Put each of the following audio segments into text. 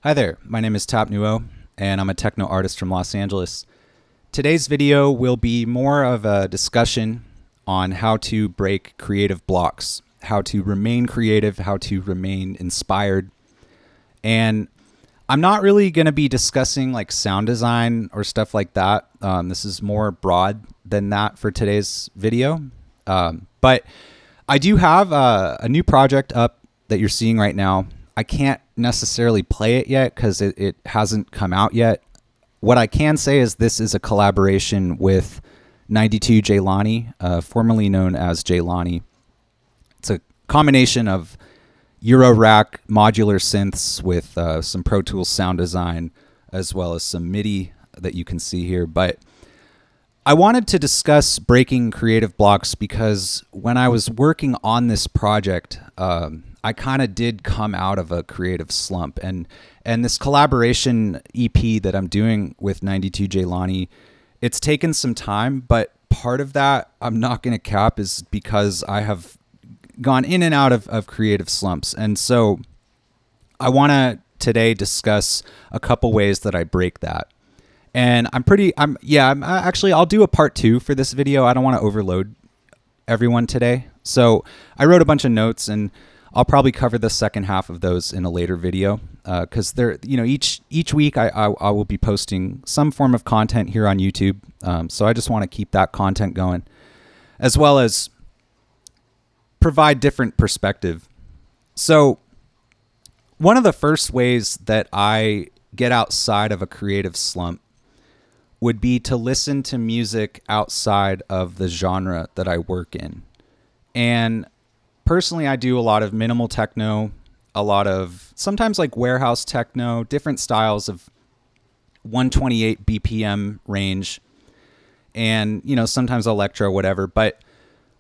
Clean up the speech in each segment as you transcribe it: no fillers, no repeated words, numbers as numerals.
Hi there, my name is Newo, and I'm a techno artist from Los Angeles. Today's video will be more of a discussion on how to break creative blocks, how to remain creative, how to remain inspired. And I'm not really going to be discussing like sound design or stuff like that. This is more broad than that for today's video. But I do have a new project up that you're seeing right now. I can't necessarily play it yet because it hasn't come out yet. What I can say is this is a collaboration with 92 Jaylani, formerly known as Jaylani. It's a combination of Euro rack modular synths with some Pro Tools sound design, as well as some MIDI that you can see here. But I wanted to discuss breaking creative blocks because when I was working on this project, I kind of did come out of a creative slump, and this collaboration EP that I'm doing with 92 Jaylani, it's taken some time, but part of that, I'm not going to cap, is because I have gone in and out of creative slumps. And so I want to today discuss a couple ways that I break that. And I'll do a part 2 for this video. I don't want to overload everyone today. So I wrote a bunch of notes, and I'll probably cover the second half of those in a later video because each week I will be posting some form of content here on YouTube. So I just want to keep that content going, as well as provide different perspective. So one of the first ways that I get outside of a creative slump would be to listen to music outside of the genre that I work in. And personally, I do a lot of minimal techno, a lot of sometimes like warehouse techno, different styles of 128 BPM range, and sometimes electro, whatever. But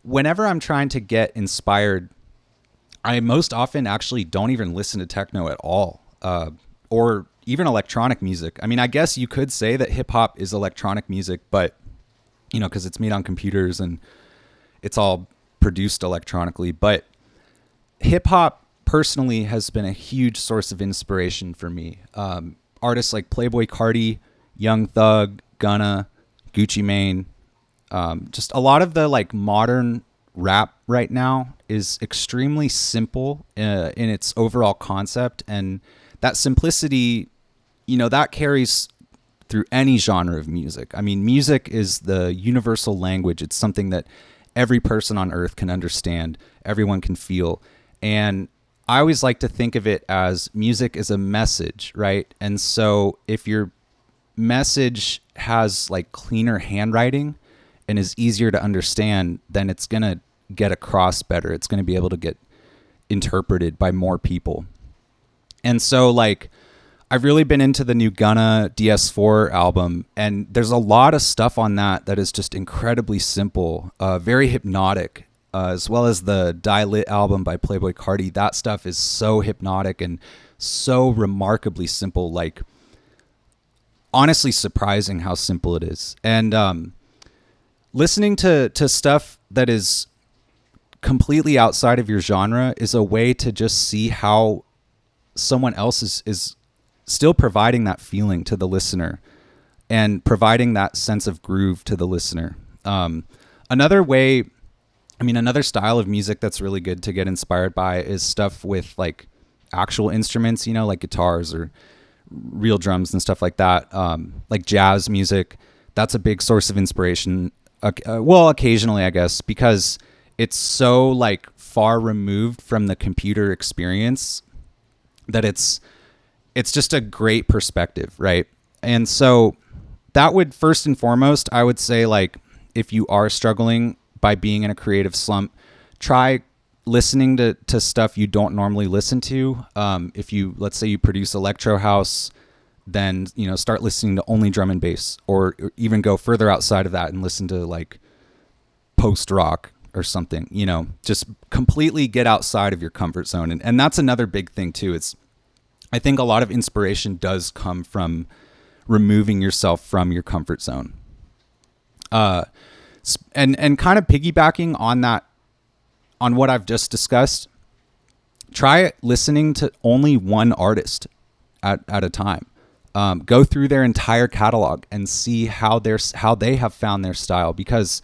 whenever I'm trying to get inspired, I most often actually don't even listen to techno at all, or even electronic music. I mean, I guess you could say that hip hop is electronic music, but because it's made on computers and it's all produced electronically. But hip hop personally has been a huge source of inspiration for me. Artists like Playboi Carti, Young Thug, Gunna, Gucci Mane, just a lot of the like modern rap right now is extremely simple in its overall concept, and that simplicity, that carries through any genre of music. I mean, music is the universal language. It's something that every person on earth can understand, everyone can feel. And I always like to think of it as music is a message, right? And so if your message has like cleaner handwriting and is easier to understand, then it's going to get across better. It's going to be able to get interpreted by more people. And so like I've really been into the new Gunna DS4 album, and there's a lot of stuff on that is just incredibly simple, very hypnotic, as well as the Die Lit album by Playboi Carti. That stuff is so hypnotic and so remarkably simple, like honestly surprising how simple it is. And listening to stuff that is completely outside of your genre is a way to just see how someone else is still providing that feeling to the listener and providing that sense of groove to the listener. Another style of music that's really good to get inspired by is stuff with like actual instruments, like guitars or real drums and stuff like that. Like jazz music, that's a big source of inspiration. Occasionally, I guess, because it's so like far removed from the computer experience that it's just a great perspective, right? And so that would first and foremost, I would say, like, if you are struggling by being in a creative slump, try listening to stuff you don't normally listen to. Let's say you produce electro house, then, start listening to only drum and bass, or even go further outside of that and listen to like post rock or something, just completely get outside of your comfort zone. And that's another big thing too. I think a lot of inspiration does come from removing yourself from your comfort zone. And kind of piggybacking on that, on what I've just discussed, try listening to only one artist at a time. Go through their entire catalog and see how they have found their style, because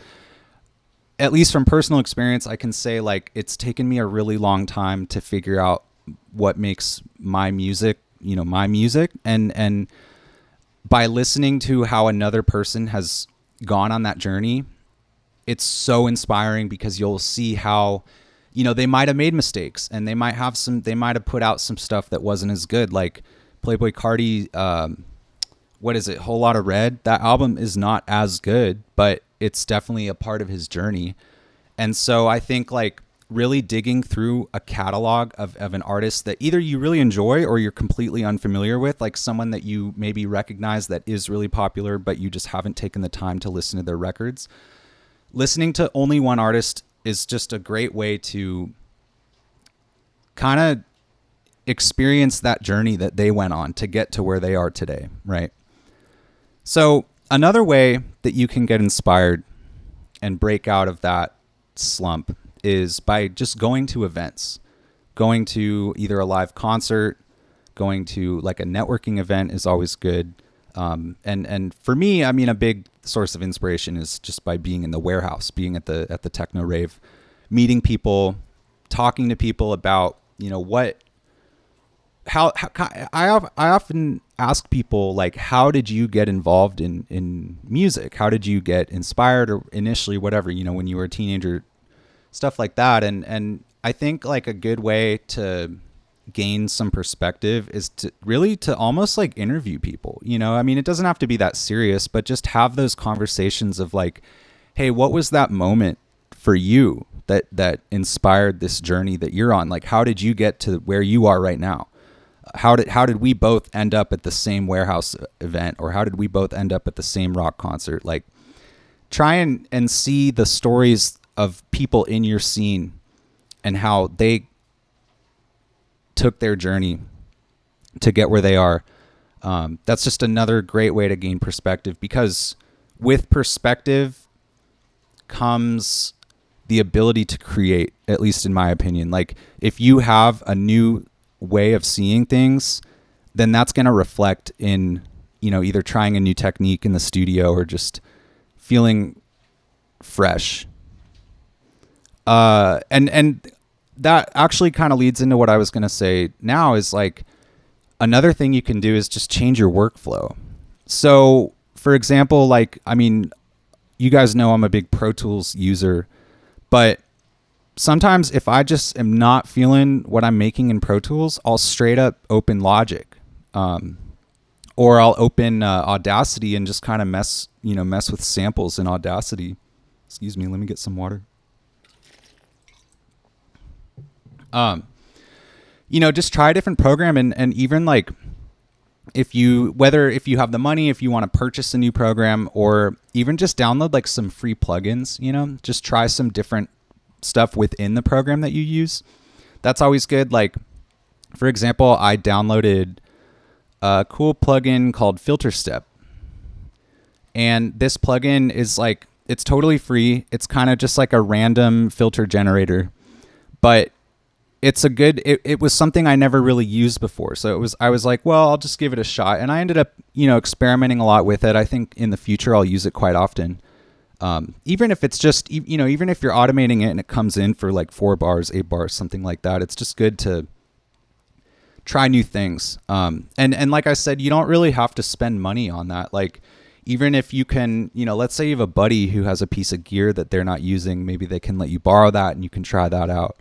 at least from personal experience, I can say like it's taken me a really long time to figure out what makes my music, my music. And by listening to how another person has gone on that journey, it's so inspiring, because you'll see how, they might have made mistakes, and they might have put out some stuff that wasn't as good. Like Playboy Carti, what is it? Whole Lot of Red. That album is not as good, but it's definitely a part of his journey. And so I think like really digging through a catalog of an artist that either you really enjoy or you're completely unfamiliar with, like someone that you maybe recognize that is really popular, but you just haven't taken the time to listen to their records. Listening to only one artist is just a great way to kind of experience that journey that they went on to get to where they are today, right? So another way that you can get inspired and break out of that slump is by just going to events, going to either a live concert, going to like a networking event is always good. And for me, I mean, a big source of inspiration is just by being in the warehouse, being at the techno rave, meeting people, talking to people about, how I often ask people like, how did you get involved in music? How did you get inspired, or initially whatever, when you were a teenager, stuff like that. And I think like a good way to gain some perspective is to almost like interview people, I mean, it doesn't have to be that serious, but just have those conversations of like, hey, what was that moment for you that inspired this journey that you're on? Like, how did you get to where you are right now? How did we both end up at the same warehouse event, or how did we both end up at the same rock concert? Like, try and see the stories of people in your scene and how they took their journey to get where they are. That's just another great way to gain perspective, because with perspective comes the ability to create, at least in my opinion. Like, if you have a new way of seeing things, then that's going to reflect in, either trying a new technique in the studio or just feeling fresh. And that actually kind of leads into what I was going to say now, is like another thing you can do is just change your workflow. So for example, like, I mean, you guys know I'm a big Pro Tools user, but sometimes if I just am not feeling what I'm making in Pro Tools, I'll straight up open Logic, or I'll open Audacity and just kind of mess with samples in Audacity. Excuse me, let me get some water. Just try a different program, and even like if you have the money, if you want to purchase a new program, or even just download like some free plugins, just try some different stuff within the program that you use. That's always good. Like, for example, I downloaded a cool plugin called Filter Step, and this plugin is like, it's totally free. It's kind of just like a random filter generator, but it's it was something I never really used before. So I was like, well, I'll just give it a shot. And I ended up, experimenting a lot with it. I think in the future I'll use it quite often. Even if it's just, even if you're automating it and it comes in for like 4 bars, 8 bars, something like that, it's just good to try new things. And like I said, you don't really have to spend money on that. Like, even if you can, let's say you have a buddy who has a piece of gear that they're not using, maybe they can let you borrow that and you can try that out.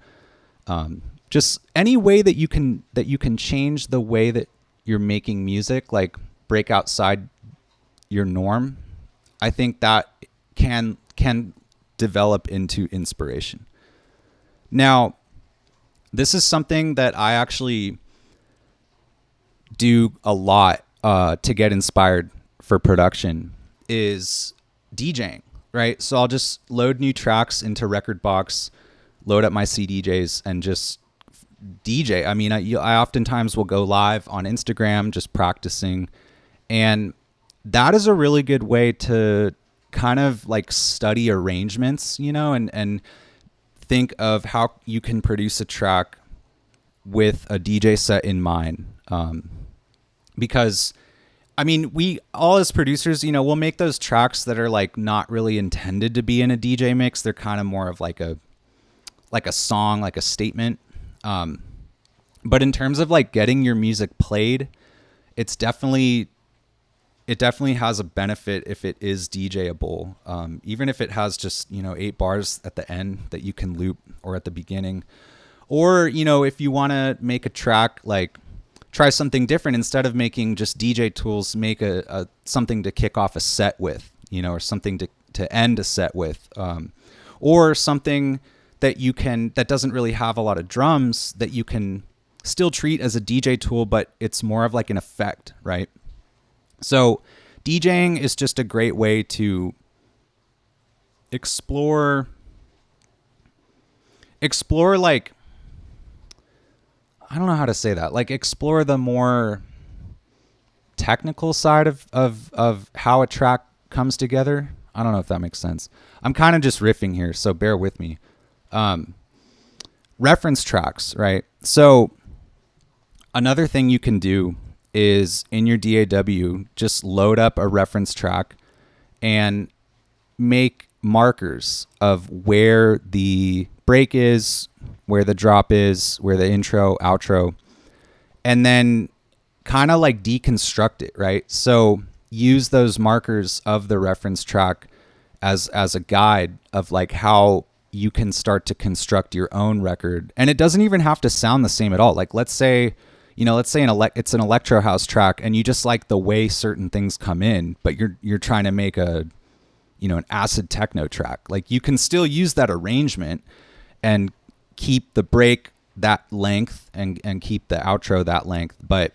Just any way that you can change the way that you're making music, like break outside your norm, I think that can develop into inspiration. Now, this is something that I actually do a lot to get inspired for production, is DJing, right? So I'll just load new tracks into Rekordbox, load up my CDJs, and just DJ. I mean, I oftentimes will go live on Instagram just practicing, and that is a really good way to kind of like study arrangements, and think of how you can produce a track with a DJ set in mind. because I mean, we all as producers, you know, we'll make those tracks that are like not really intended to be in a DJ mix. They're kind of more of like a song, like a statement. But in terms of like getting your music played, it definitely has a benefit if it is DJable. Even if it has just, you know, 8 bars at the end that you can loop, or at the beginning, or, you know, if you want to make a track, like try something different. Instead of making just DJ tools, make a something to kick off a set with, you know, or something to end a set with, or something that doesn't really have a lot of drums, that you can still treat as a DJ tool, but it's more of like an effect, right? So DJing is just a great way to explore like, I don't know how to say that, like explore the more technical side of how a track comes together. I don't know if that makes sense. I'm kind of just riffing here, so bear with me. Reference tracks, right? So another thing you can do is in your DAW, just load up a reference track and make markers of where the break is, where the drop is, where the intro, outro, and then kind of like deconstruct it, right? So use those markers of the reference track as a guide of like how you can start to construct your own record. And it doesn't even have to sound the same at all. Like let's say it's an electro house track and you just like the way certain things come in, but you're trying to make an acid techno track. Like you can still use that arrangement and keep the break that length and keep the outro that length, but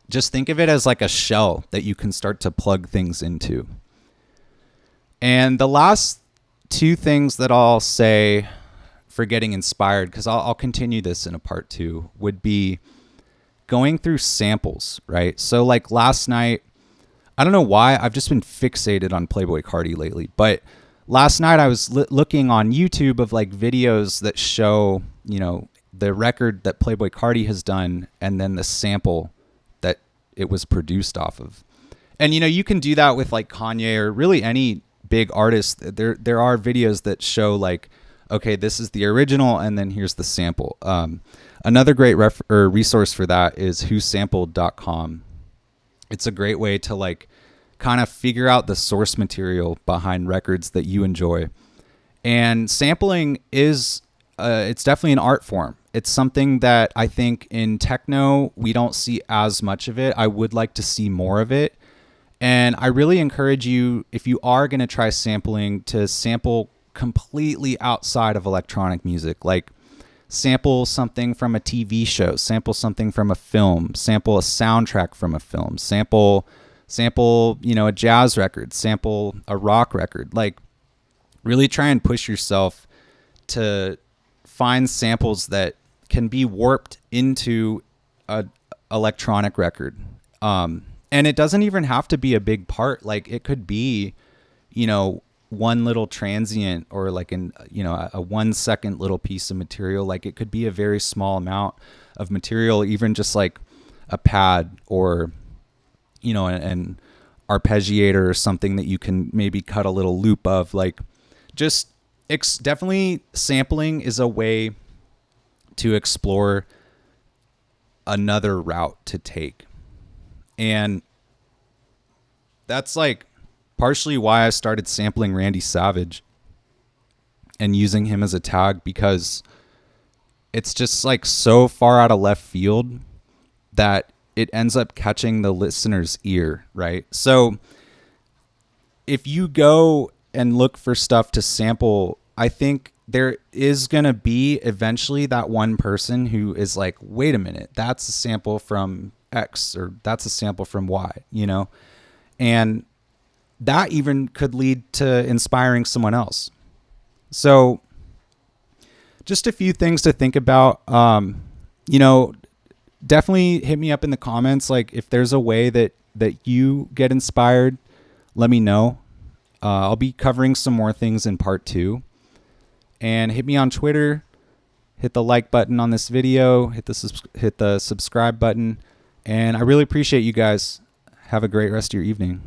just think of it as like a shell that you can start to plug things into. And the last 2 things that I'll say for getting inspired, because I'll continue this in a part 2, would be going through samples, right? So like last night, I don't know why, I've just been fixated on Playboi Carti lately, but last night I was looking on YouTube of like videos that show, you know, the record that Playboi Carti has done and then the sample that it was produced off of. And, you know, you can do that with like Kanye or really any big artist. There are videos that show like, okay, this is the original and then here's the sample. Another great resource for that is whosampled.com. It's a great way to like kind of figure out the source material behind records that you enjoy. And sampling is it's definitely an art form. It's something that I think in techno we don't see as much of it. I would like to see more of it. And I really encourage you, if you are going to try sampling, to sample completely outside of electronic music. Like sample something from a TV show, sample something from a film, sample a soundtrack from a film, sample, you know, a jazz record, sample a rock record. Like really try and push yourself to find samples that can be warped into a electronic record. And it doesn't even have to be a big part. Like it could be, you know, one little transient or like a 1 second little piece of material. Like it could be a very small amount of material, even just like a pad or, you know, an arpeggiator or something that you can maybe cut a little loop of. Like just definitely sampling is a way to explore another route to take. And that's like partially why I started sampling Randy Savage and using him as a tag, because it's just like so far out of left field that it ends up catching the listener's ear, right? So if you go and look for stuff to sample, I think there is going to be eventually that one person who is like, wait a minute, that's a sample from X or that's a sample from Y, you know? And that even could lead to inspiring someone else. So just a few things to think about. You know, definitely hit me up in the comments. Like if there's a way that you get inspired, let me know. I'll be covering some more things in part 2. And hit me on Twitter. Hit the like button on this video. Hit the subscribe button. And I really appreciate you guys. Have a great rest of your evening.